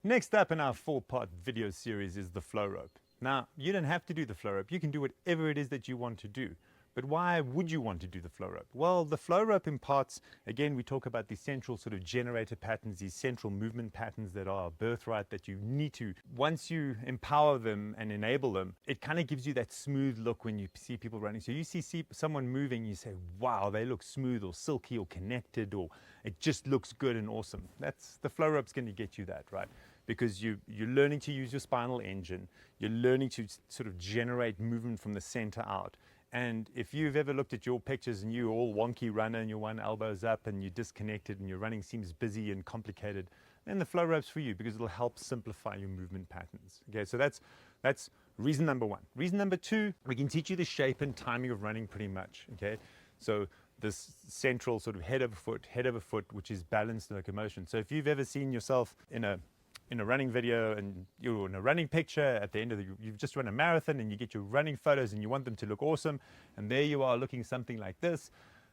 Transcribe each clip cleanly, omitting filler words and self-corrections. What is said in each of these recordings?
Next up in our 4-part video series is the flow rope. Now, you don't have to do the flow rope. You can do whatever it is that you want to do. But why would you want to do the flow rope? Well, the flow rope imparts, again, we talk about these central sort of generator patterns, these central movement patterns that are birthright that you need to, once you empower them and enable them, it kind of gives you that smooth look when you see people running. So you see someone moving, you say, wow, they look smooth or silky or connected, or it just looks good and awesome. That's the flow rope's going to get you that, right? Because you're learning to use your spinal engine, you're learning to sort of generate movement from the center out. And if you've ever looked at your pictures and you're all wonky runner and your one elbow's up and you're disconnected and your running seems busy and complicated, then the flow rope's for you because it'll help simplify your movement patterns. Okay, so that's reason number one. Reason number two, we can teach you the shape and timing of running pretty much. Okay, so this central sort of head over foot, which is balanced locomotion. So if you've ever seen yourself in a running video and you're in a running picture at the end of you've just run a marathon and you get your running photos and you want them to look awesome, and there you are looking something like this.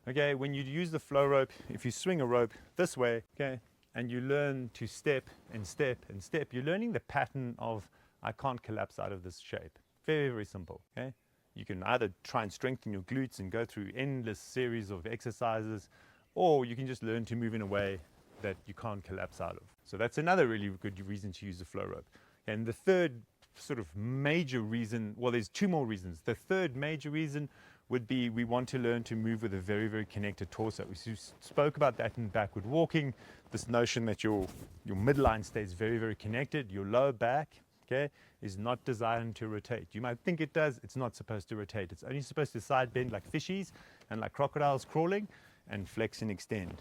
Okay, when you use the flow rope, if you swing a rope this way, okay, and you learn to step and step and step, you're learning the pattern of I can't collapse out of this shape. Very, very simple. Okay, you can either try and strengthen your glutes and go through endless series of exercises, or you can just learn to move in a way that you can't collapse out of. So that's another really good reason to use the flow rope. And the third sort of major reason, well, there's two more reasons. The third major reason would be we want to learn to move with a very, very connected torso. We spoke about that in backward walking, this notion that your midline stays very, very connected. Your lower back, okay, is not designed to rotate. You might think it does. It's not supposed to rotate. It's only supposed to side bend like fishies and like crocodiles crawling, and flex and extend.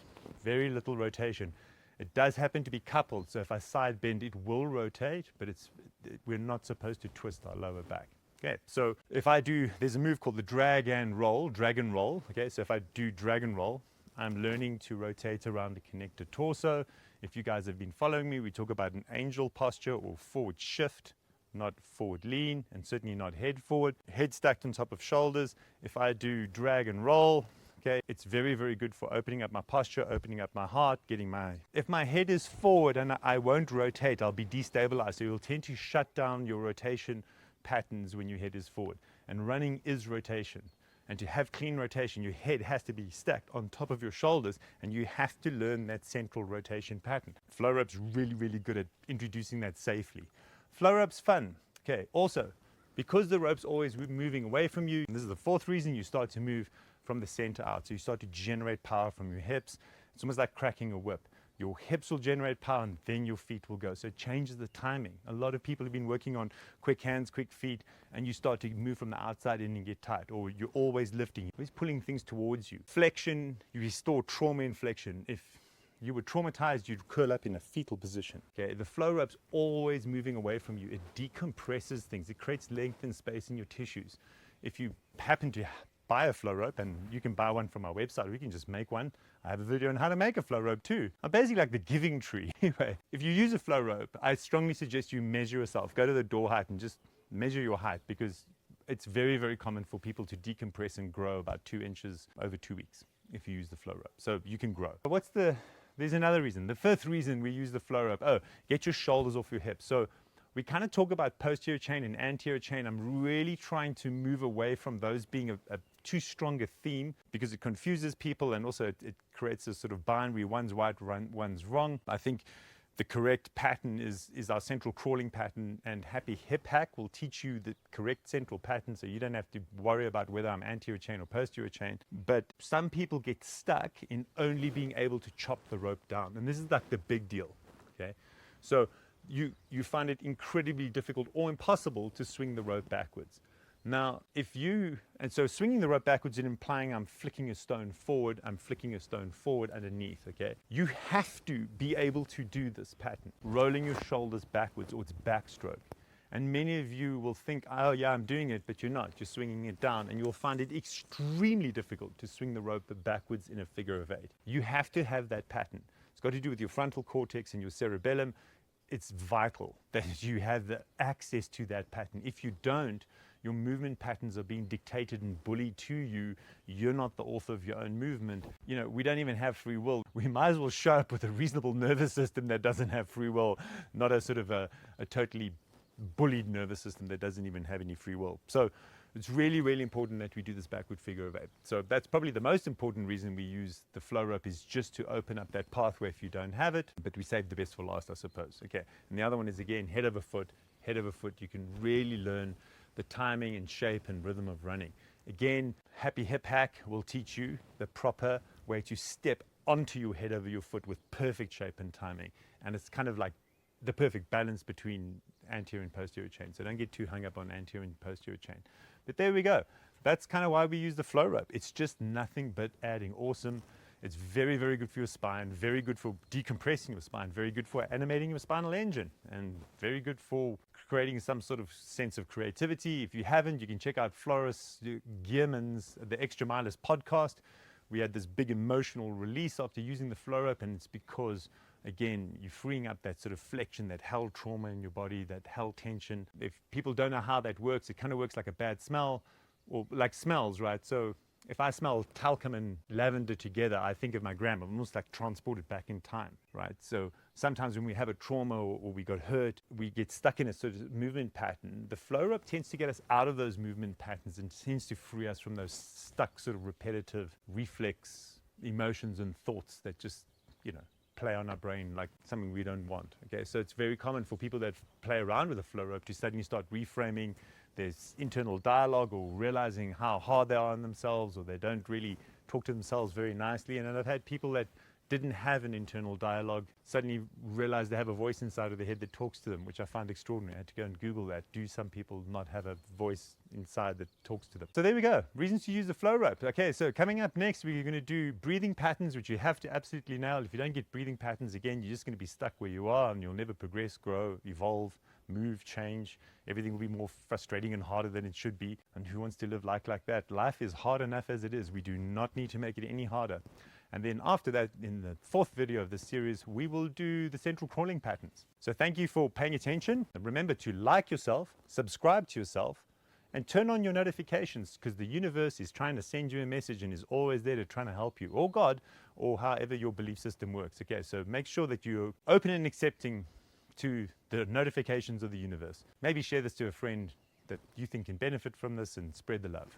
Very little rotation. It does happen to be coupled, so if I side bend, it will rotate, but we're not supposed to twist our lower back. Okay, so if I do, there's a move called the dragon roll. Okay, so if I do dragon roll, I'm learning to rotate around the connected torso. If you guys have been following me, we talk about an angel posture or forward shift, not forward lean, and certainly not head forward. Head stacked on top of shoulders. If I do drag and roll, okay, it's very, very good for opening up my posture, opening up my heart, if my head is forward and I won't rotate, I'll be destabilized. So you'll tend to shut down your rotation patterns when your head is forward. And running is rotation. And to have clean rotation, your head has to be stacked on top of your shoulders, and you have to learn that central rotation pattern. Flow rope's really, really good at introducing that safely. Flow rope's fun. Okay, also, because the rope's always moving away from you, and this is the fourth reason, you start to move from the center out. So you start to generate power from your hips. It's almost like cracking a whip. Your hips will generate power and then your feet will go. So it changes the timing. A lot of people have been working on quick hands, quick feet, and you start to move from the outside in and get tight, or you're always lifting, you're always pulling things towards you. Flexion, you restore trauma in flexion. If you were traumatized, you'd curl up in a fetal position. Okay, the flow rope's always moving away from you. It decompresses things. It creates length and space in your tissues. If you happen to buy a flow rope, and you can buy one from our website, or you can just make one. I have a video on how to make a flow rope too. I'm basically like the giving tree. Anyway, if you use a flow rope, I strongly suggest you measure yourself. Go to the door height and just measure your height, because it's very, very common for people to decompress and grow about 2 inches over 2 weeks if you use the flow rope. So you can grow. There's another reason. The fifth reason we use the flow rope. Get your shoulders off your hips. So we kind of talk about posterior chain and anterior chain. I'm really trying to move away from those being a too strong a theme, because it confuses people, and also it creates a sort of binary, one's right, one's wrong. I think the correct pattern is our central crawling pattern, and Happy Hip Hack will teach you the correct central pattern, so you don't have to worry about whether I'm anterior chain or posterior chain. But some people get stuck in only being able to chop the rope down, and this is like the big deal. Okay, so you find it incredibly difficult or impossible to swing the rope backwards. Now, so swinging the rope backwards is implying I'm flicking a stone forward, I'm flicking a stone forward underneath, okay? You have to be able to do this pattern, rolling your shoulders backwards, or it's backstroke. And many of you will think, oh yeah, I'm doing it, but you're not. You're swinging it down, and you'll find it extremely difficult to swing the rope backwards in a figure of 8. You have to have that pattern. It's got to do with your frontal cortex and your cerebellum. It's vital that you have the access to that pattern. If you don't, your movement patterns are being dictated and bullied to you. You're not the author of your own movement. You know, we don't even have free will. We might as well show up with a reasonable nervous system that doesn't have free will, not a sort of a totally bullied nervous system that doesn't even have any free will. So it's really, really important that we do this backward figure of 8. So that's probably the most important reason we use the flow rope, is just to open up that pathway if you don't have it. But we save the best for last, I suppose. Okay. And the other one is, again, head over foot. Head over foot. You can really learn the timing and shape and rhythm of running. Again, Happy Hip Hack will teach you the proper way to step onto your head over your foot with perfect shape and timing. And it's kind of like the perfect balance between anterior and posterior chain. So don't get too hung up on anterior and posterior chain. But there we go. That's kind of why we use the flow rope. It's just nothing but adding awesome. It's very, very good for your spine, very good for decompressing your spine, very good for animating your spinal engine, and very good for creating some sort of sense of creativity. If you haven't, you can check out Floris Gearman's The Extra Milers podcast. We had this big emotional release after using the flow rope, and it's because, again, you're freeing up that sort of flexion, that held trauma in your body, that held tension. If people don't know how that works, it kind of works like a bad smell, or like smells, right? So if I smell talcum and lavender together, I think of my grandma, almost like transported back in time, right? So sometimes when we have a trauma or we got hurt, we get stuck in a sort of movement pattern. The flow rope tends to get us out of those movement patterns and tends to free us from those stuck sort of repetitive reflex emotions and thoughts that just, you know, play on our brain like something we don't want. Okay, so it's very common for people that play around with a flow rope to suddenly start reframing there's internal dialogue, or realizing how hard they are on themselves, or they don't really talk to themselves very nicely. And I've had people that didn't have an internal dialogue suddenly realize they have a voice inside of their head that talks to them, which I find extraordinary. I had to go and Google that. Do some people not have a voice inside that talks to them? So there we go. Reasons to use the flow rope. Okay, so coming up next, we're going to do breathing patterns, which you have to absolutely nail. If you don't get breathing patterns, again, you're just going to be stuck where you are and you'll never progress, grow, evolve, move, change. Everything will be more frustrating and harder than it should be. And who wants to live like that? Life is hard enough as it is. We do not need to make it any harder. And then after that, in the 4th video of this series, we will do the central crawling patterns. So thank you for paying attention. And remember to like yourself, subscribe to yourself, and turn on your notifications, because the universe is trying to send you a message and is always there to try to help you, or God, or however your belief system works. Okay, so make sure that you're open and accepting to the notifications of the universe. Maybe share this to a friend that you think can benefit from this, and spread the love.